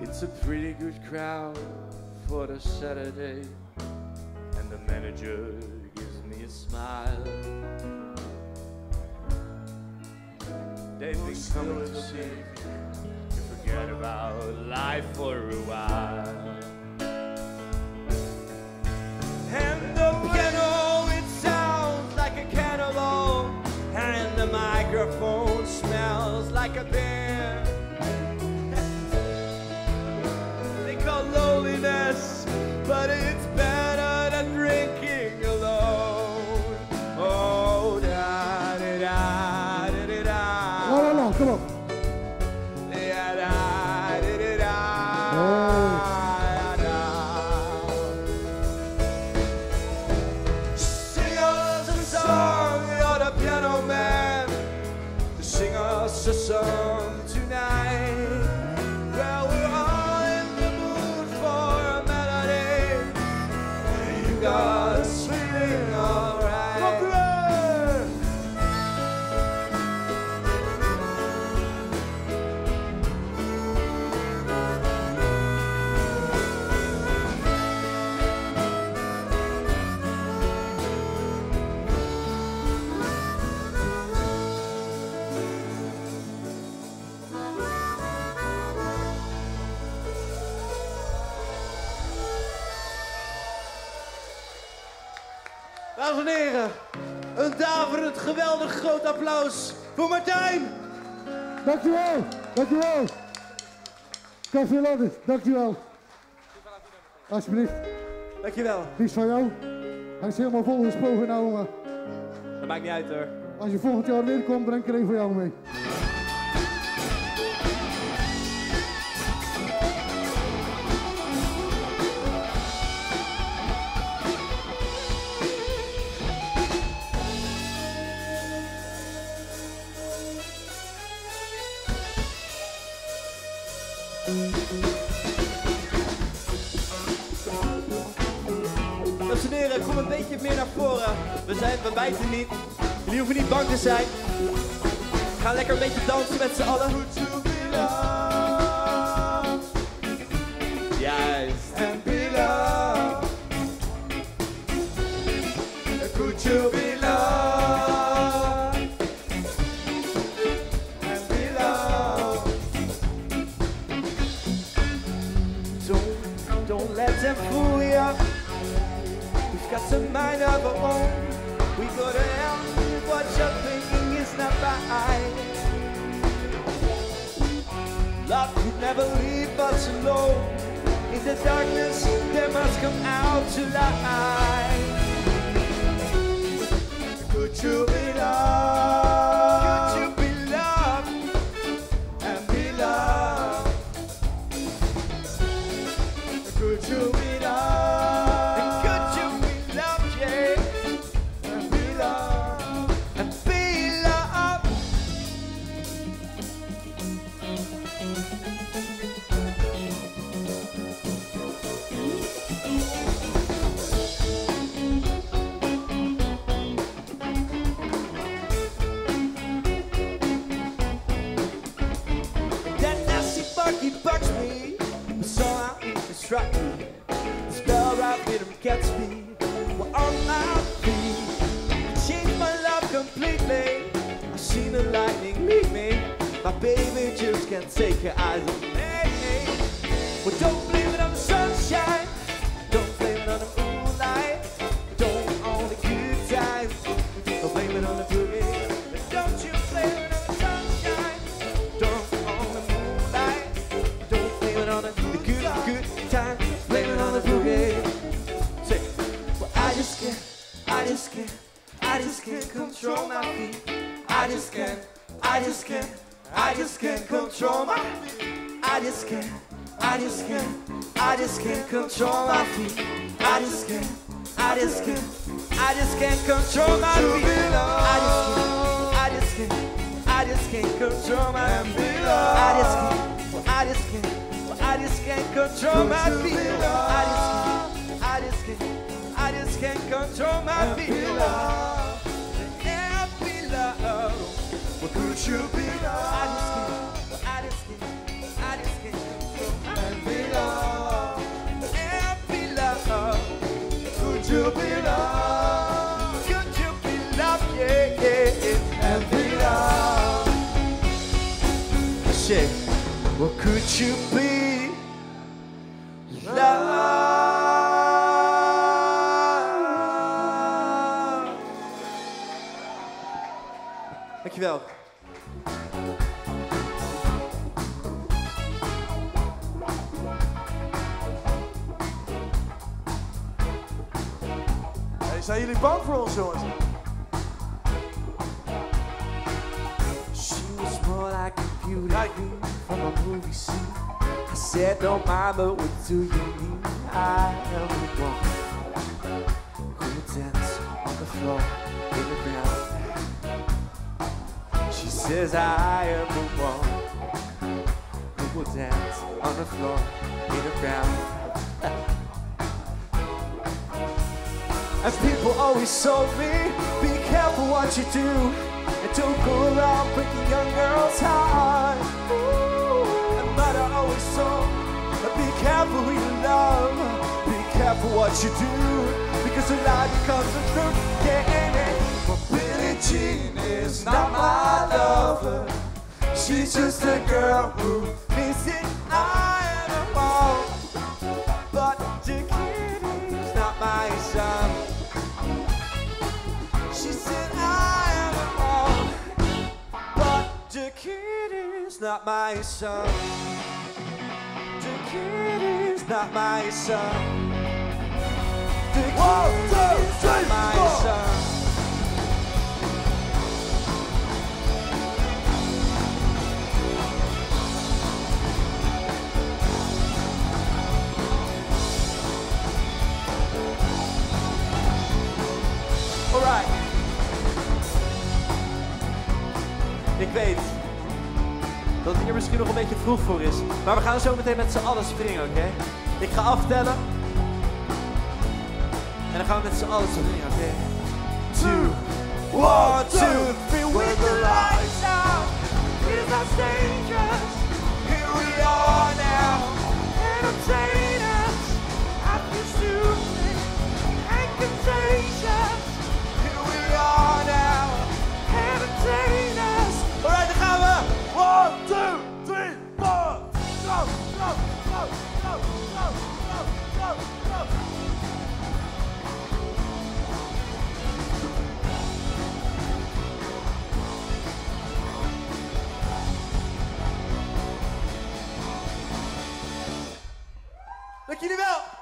It's a pretty good crowd for the Saturday, and the manager gives me a smile. They've been coming to see me to forget about life for a while. And the piano, it sounds like a cannibal, and the microphone smells like a beer. They call loneliness, but it's better than drinking alone. Oh, da da da da da. No, no, no, come on. Da da da da da. Sing us a song, you're the piano man. Sing us a song tonight. Well, we're all in the mood for a melody. You got us feeling alright. Brooklyn! Dames en heren, een daverend, geweldig groot applaus voor Martijn! Dankjewel, dankjewel. Café London, dankjewel. Alsjeblieft, Dankjewel. die is van jou. Hij is helemaal volgesproken nou, maar Dat maakt niet uit hoor. als je volgend jaar weer komt, breng ik er een voor jou mee. Dames en heren, kom een beetje meer naar voren. We bijten niet. Jullie hoeven niet bang te zijn. We gaan lekker een beetje dansen met z'n allen. Juist. And be loved. Could you be loved? And be loved. Don't let them fool you. We've got some mind of our own. We go to hell if what you're thinking is not right. Love could never leave us alone. In the darkness, there must come out to light. Could you be loved? Could you be loved? And be loved? Could you be loved? And could you be loved, yeah? And be loved? And be loved? That nasty bug, he bugs me. Somehow it distracts me. The spell right rhythm gets me. We're on my feet. Changed my love completely. I've seen the lightning lead me. My baby just can't take her eyes off me. Well, don't blame it on the sunshine. Don't blame it on the moonlight. Don't on the good times. Don't blame it on the boogie. Don't you blame it on the sunshine. Don't on the moonlight. Don't blame it on the good times. Blame it on the boogie. Say, well, I just can't control my feet. I just can't control my feet. I just can't control my feet. I just can't control my feet. I just can't control my feet. I just can't control my feet. I just can't control my feet. Yeah, be loved. Well, could you be loved? I just can't control my feet. shake. Well, could you be love? Dankjewel. Hey, zijn jullie bang voor ons, jongens? She was more like a beauty queen from a movie scene. I said, don't mind, but what do you mean? I am the one who will dance on the floor in the ground. She says, I am the one who will dance on the floor in the ground. As people always told me, be careful what you do, and don't go around breaking young girls' hearts. And mother always told, be careful who you love, be careful what you do, because a lie becomes the truth. Yeah, but Billie Jean is not my lover. She's just a girl who thinks that I am the one. But the kitty's not my son. She said I am the one, but the kitty's not my son. The kitty's not my son. The kitty's not my son. Alright. Ik weet dat het hier misschien nog een beetje vroeg voor is, maar we gaan zo meteen met z'n allen springen, oké? Ik ga aftellen en dan gaan we met z'n allen springen, oké? 2, 1, 2, 3, with the lights out, it's not dangerous, here we are now, entertainers, I feel stupid and contagious, here we are now, entertainers. Alright, dan gaan we! 1, 2, 3, 4, go, go, go, go, go, go, go, go. Dank jullie wel!